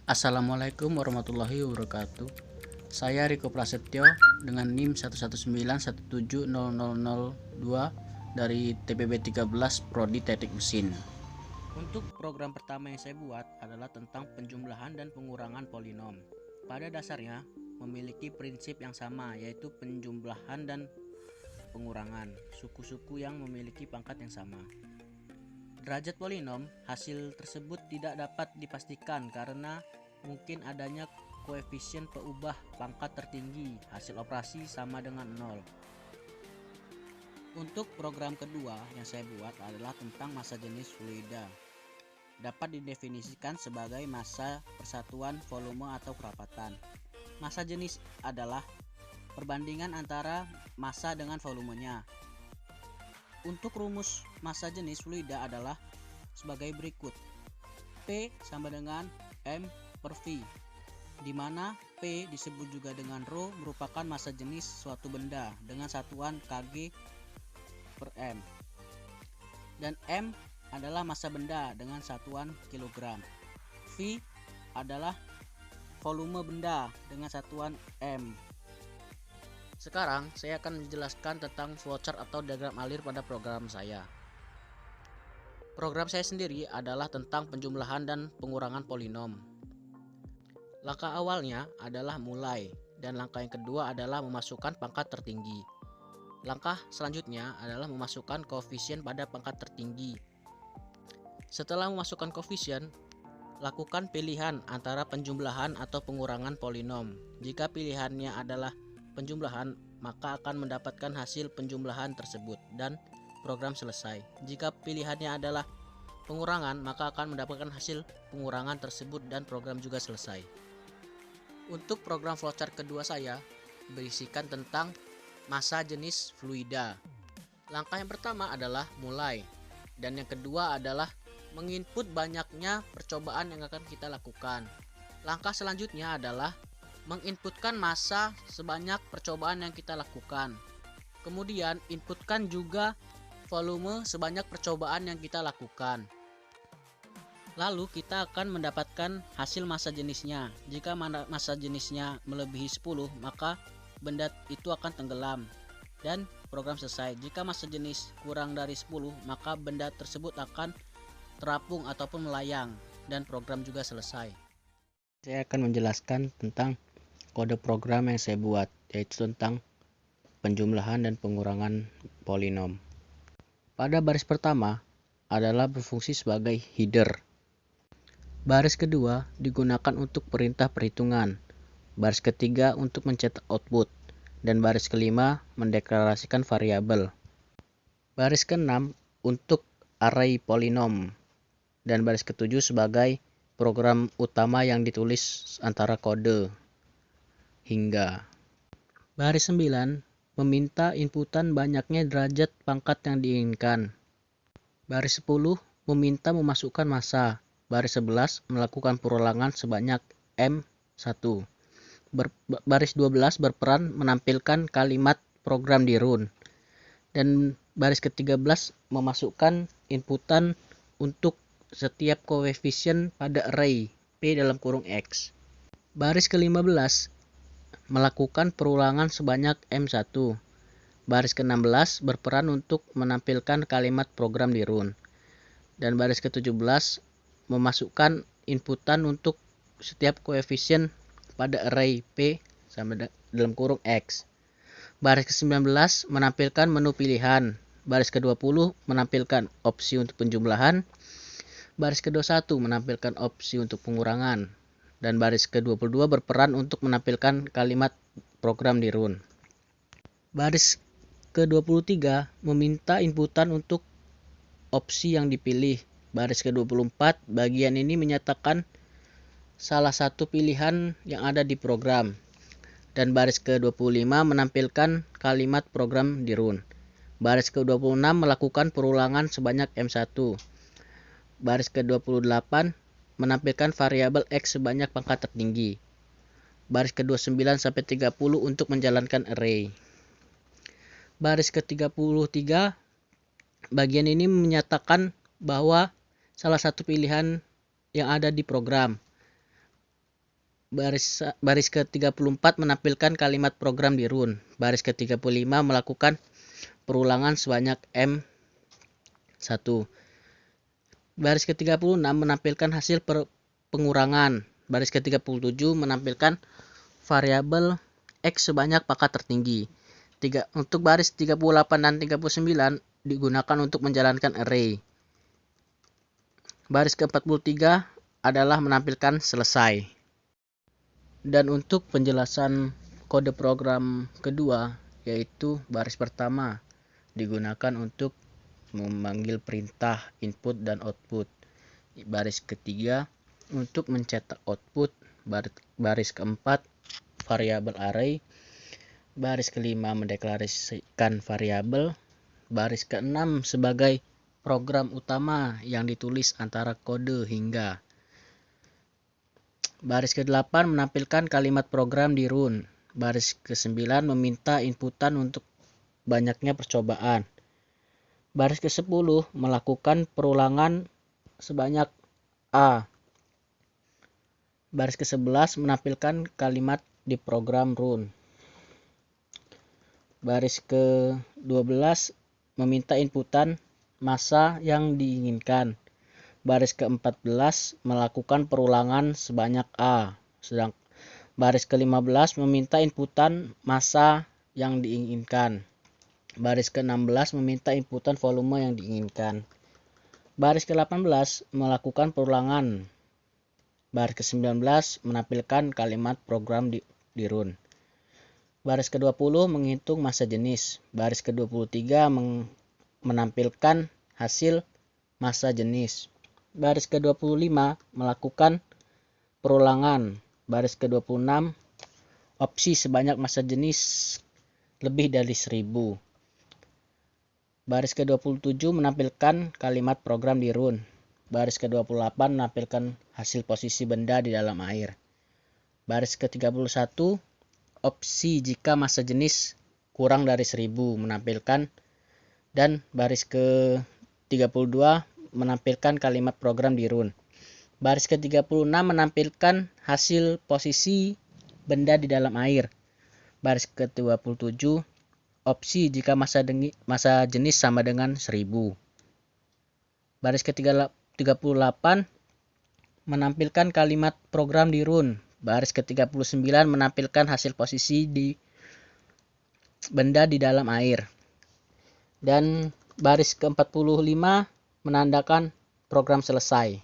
Assalamualaikum warahmatullahi wabarakatuh. Saya Riko Prasetyo dengan NIM 119170002 dari TPB 13 Prodi Teknik Mesin. Untuk program pertama yang saya buat adalah tentang penjumlahan dan pengurangan polinom. Pada dasarnya memiliki prinsip yang sama, yaitu penjumlahan dan pengurangan suku-suku yang memiliki pangkat yang sama. Derajat polinom hasil tersebut tidak dapat dipastikan karena mungkin adanya koefisien peubah pangkat tertinggi hasil operasi sama dengan 0. Untuk program kedua yang saya buat adalah tentang massa jenis fluida. Dapat didefinisikan sebagai massa persatuan volume atau kerapatan. Massa jenis adalah perbandingan antara massa dengan volumenya. Untuk rumus massa jenis fluida adalah sebagai berikut. P sama dengan M per V, di mana P disebut juga dengan rho merupakan massa jenis suatu benda dengan satuan kg per M, dan M adalah massa benda dengan satuan kilogram. V adalah volume benda dengan satuan M. Sekarang saya akan menjelaskan tentang flowchart atau diagram alir pada program saya. Program saya sendiri adalah tentang penjumlahan dan pengurangan polinom. Langkah awalnya adalah mulai, dan langkah yang kedua adalah memasukkan pangkat tertinggi. Langkah selanjutnya adalah memasukkan koefisien pada pangkat tertinggi. Setelah memasukkan koefisien, lakukan pilihan antara penjumlahan atau pengurangan polinom. Jika pilihannya adalah penjumlahan, maka akan mendapatkan hasil penjumlahan tersebut dan program selesai. Jika pilihannya adalah pengurangan, maka akan mendapatkan hasil pengurangan tersebut dan program juga selesai. Untuk program flowchart kedua saya berisikan tentang massa jenis fluida. Langkah yang pertama adalah mulai, dan yang kedua adalah menginput banyaknya percobaan yang akan kita lakukan. Langkah selanjutnya adalah menginputkan massa sebanyak percobaan yang kita lakukan. Kemudian inputkan juga volume sebanyak percobaan yang kita lakukan. Lalu kita akan mendapatkan hasil massa jenisnya. Jika massa jenisnya melebihi 10, maka benda itu akan tenggelam dan program selesai. Jika massa jenis kurang dari 10, maka benda tersebut akan terapung ataupun melayang dan program juga selesai. Saya akan menjelaskan tentang kode program yang saya buat, yaitu tentang penjumlahan dan pengurangan polinom. Pada baris pertama adalah berfungsi sebagai header. Baris kedua digunakan untuk perintah perhitungan. Baris ketiga untuk mencetak output. Dan baris kelima mendeklarasikan variabel. Baris keenam untuk array polinom. Dan baris ketujuh sebagai program utama yang ditulis antara kode. Hingga baris 9 meminta inputan banyaknya derajat pangkat yang diinginkan. Baris 10 meminta memasukkan massa. Baris 11 melakukan perulangan sebanyak M1. Baris 12 berperan menampilkan kalimat program di run. Dan baris ke-13 memasukkan inputan untuk setiap koefisien pada array P dalam kurung X. Baris ke-15 melakukan perulangan sebanyak M1. Baris ke-16 berperan untuk menampilkan kalimat program di run. Dan baris ke-17 memasukkan inputan untuk setiap koefisien pada array P sama dalam kurung X. Baris ke-19 menampilkan menu pilihan. Baris ke-20 menampilkan opsi untuk penjumlahan. Baris ke-21 menampilkan opsi untuk pengurangan. Dan baris ke-22 berperan untuk menampilkan kalimat program di run. Baris ke-23 meminta inputan untuk opsi yang dipilih. Baris ke-24 bagian ini menyatakan salah satu pilihan yang ada di program. Dan baris ke-25 menampilkan kalimat program di run. Baris ke-26 melakukan perulangan sebanyak M1. Baris ke-28 menampilkan variabel X sebanyak pangkat tertinggi. Baris ke-29 sampai 30 untuk menjalankan array. Baris ke-33 bagian ini menyatakan bahwa salah satu pilihan yang ada di program. Baris ke-34 menampilkan kalimat program di run. Baris ke-35 melakukan perulangan sebanyak M1. Baris ke-36 menampilkan hasil pengurangan. Baris ke-37 menampilkan variabel X sebanyak pangkat tertinggi. Untuk baris 38 dan 39 digunakan untuk menjalankan array. Baris ke-43 adalah menampilkan selesai. Dan untuk penjelasan kode program kedua, yaitu baris pertama digunakan untuk memanggil perintah input dan output. Baris ketiga untuk mencetak output. Baris keempat variabel array. Baris kelima mendeklarasikan variabel. Baris keenam sebagai program utama yang ditulis antara kode hingga. Baris ke-8 menampilkan kalimat program di run. Baris ke-9 meminta inputan untuk banyaknya percobaan. Baris ke-10 melakukan perulangan sebanyak A. Baris ke-11 menampilkan kalimat di program run. Baris ke-12 meminta inputan masa yang diinginkan. Baris ke-14 melakukan perulangan sebanyak A. Sedang baris ke-15 meminta inputan masa yang diinginkan. Baris ke-16 meminta inputan volume yang diinginkan. Baris ke-18 melakukan perulangan. Baris ke-19 menampilkan kalimat program di run. Baris ke-20 menghitung masa jenis. Baris ke-23 menampilkan hasil masa jenis. Baris ke-25 melakukan perulangan. Baris ke-26 opsi sebanyak masa jenis lebih dari 1000. Baris ke-27 menampilkan kalimat program di run. Baris ke-28 menampilkan hasil posisi benda di dalam air. Baris ke-31 opsi jika masa jenis kurang dari 1000 menampilkan, dan baris ke-32 menampilkan kalimat program di run. Baris ke-36 menampilkan hasil posisi benda di dalam air. Baris ke-27 opsi jika masa jenis sama dengan 1000. Baris ke-38 menampilkan kalimat program di run. Baris ke-39 menampilkan hasil posisi di benda di dalam air. Dan baris ke-45 menandakan program selesai.